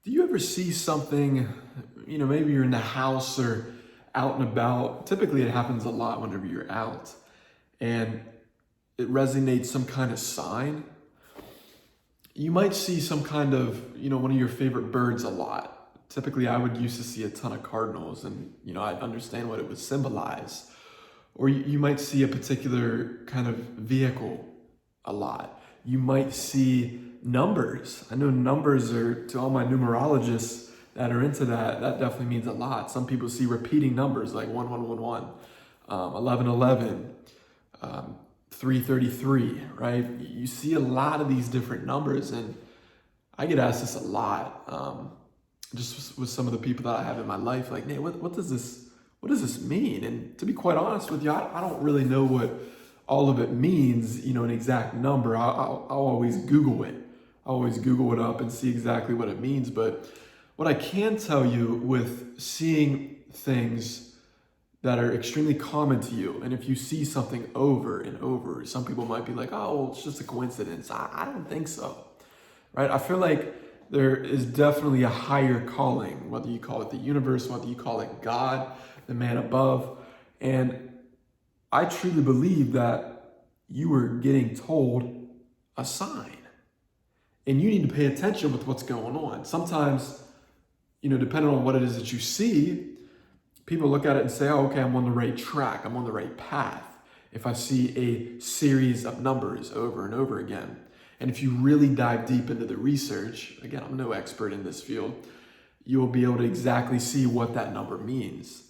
Do you ever see something, maybe you're in the house or out and about? Typically, it happens a lot whenever you're out, and it resonates some kind of sign. You might see some kind of, one of your favorite birds a lot. Typically, I would used to see a ton of cardinals, and, I'd understand what it would symbolize. Or you might see a particular kind of vehicle a lot. You might see numbers. I know numbers are, to all my numerologists that are into that, that definitely means a lot. Some people see repeating numbers like 1111, 1111, 333, right? You see a lot of these different numbers, and I get asked this a lot, just with some of the people that I have in my life, like, Nate, what does this mean? And to be quite honest with you, I don't really know what all of it means, an exact number. I'll always Google it. I'll always Google it up and see exactly what it means. But what I can tell you with seeing things that are extremely common to you, and if you see something over and over, some people might be like, oh, well, it's just a coincidence. I don't think so, right? I feel like there is definitely a higher calling, whether you call it the universe, whether you call it God, the man above. And I truly believe that you were getting told a sign, and you need to pay attention with what's going on. Sometimes, depending on what it is that you see, people look at it and say, oh, okay, I'm on the right track. I'm on the right path. If I see a series of numbers over and over again. And if you really dive deep into the research, again, I'm no expert in this field, you'll be able to exactly see what that number means.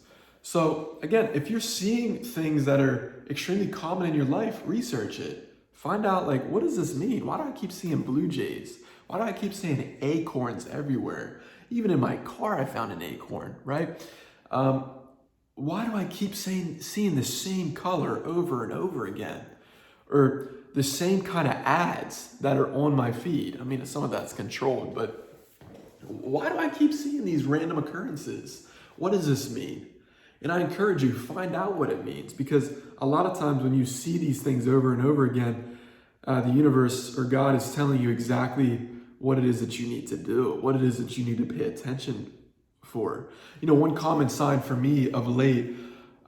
So again, if you're seeing things that are extremely common in your life, research it. Find out, like, what does this mean? Why do I keep seeing blue jays? Why do I keep seeing acorns everywhere? Even in my car, I found an acorn, right? Why do I keep seeing the same color over and over again? Or the same kind of ads that are on my feed? I mean, some of that's controlled, but why do I keep seeing these random occurrences? What does this mean? And I encourage you, find out what it means, because a lot of times when you see these things over and over again, the universe or God is telling you exactly what it is that you need to do, what it is that you need to pay attention for. One common sign for me of late,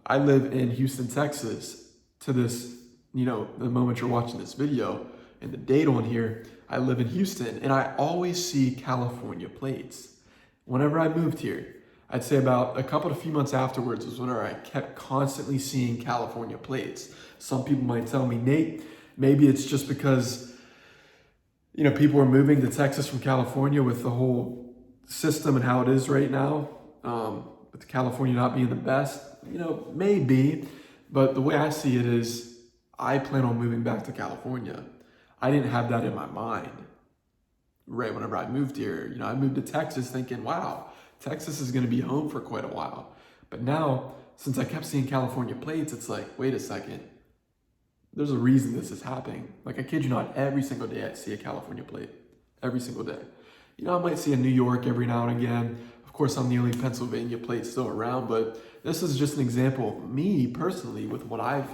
I live in Houston, Texas. To this, the moment you're watching this video and the date on here, I live in Houston, and I always see California plates. Whenever I moved here, I'd say about a few months afterwards was whenever I kept constantly seeing California plates. Some people might tell me, Nate, maybe it's just because, people are moving to Texas from California with the whole system and how it is right now, with California not being the best, maybe. But the way I see it is I plan on moving back to California. I didn't have that in my mind right whenever I moved here. I moved to Texas thinking, wow, Texas is going to be home for quite a while. But now, since I kept seeing California plates, it's like, wait a second. There's a reason this is happening. Like, I kid you not, every single day I see a California plate. Every single day. I might see a New York every now and again. Of course, I'm the only Pennsylvania plate still around, but this is just an example of me personally with what I've,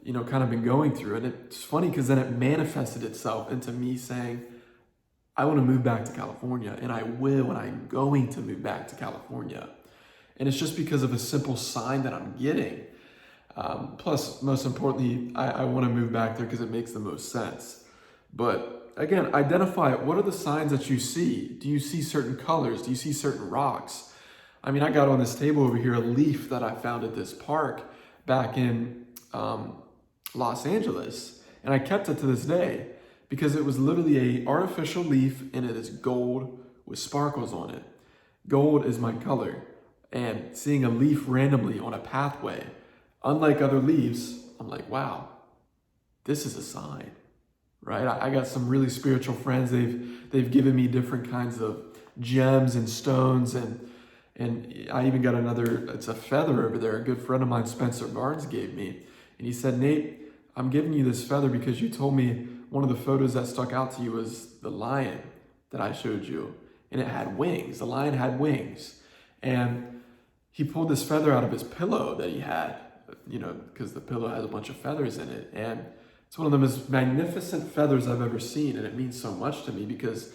kind of been going through. And it's funny because then it manifested itself into me saying, I want to move back to California, and I will, and I'm going to move back to California. And it's just because of a simple sign that I'm getting. Plus, most importantly, I want to move back there because it makes the most sense. But again, identify what are the signs that you see. Do you see certain colors? Do you see certain rocks? I mean, I got on this table over here a leaf that I found at this park back in Los Angeles, and I kept it to this day because it was literally a artificial leaf, and it is gold with sparkles on it. Gold is my color, and seeing a leaf randomly on a pathway, unlike other leaves, I'm like, wow, this is a sign, right? I got some really spiritual friends. They've given me different kinds of gems and stones, and I even got it's a feather over there. A good friend of mine, Spencer Barnes, gave me, and he said, Nate, I'm giving you this feather because you told me one of the photos that stuck out to you was the lion that I showed you, and it had wings. The lion had wings, and he pulled this feather out of his pillow that he had, because the pillow has a bunch of feathers in it, and it's one of the most magnificent feathers I've ever seen, and it means so much to me because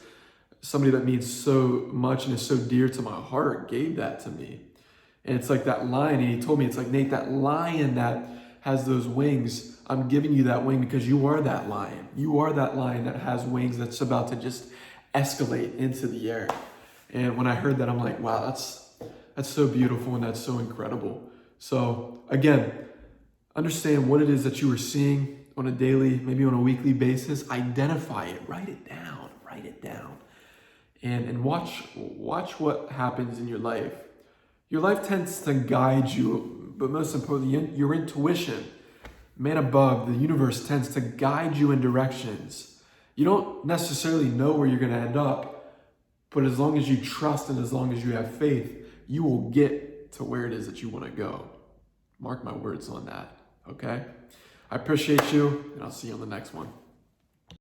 somebody that means so much and is so dear to my heart gave that to me. And it's like that lion, and he told me, it's like, Nate, that lion that has those wings, I'm giving you that wing because you are that lion. You are that lion that has wings that's about to just escalate into the air. And when I heard that, I'm like, wow, that's so beautiful and that's so incredible. So again, understand what it is that you are seeing on a daily, maybe on a weekly basis. Identify it, write it down, and watch what happens in your life. Your life tends to guide you, but most importantly, your intuition, man above, the universe tends to guide you in directions. You don't necessarily know where you're going to end up, but as long as you trust and as long as you have faith, you will get to where it is that you want to go. Mark my words on that, okay? I appreciate you, and I'll see you on the next one.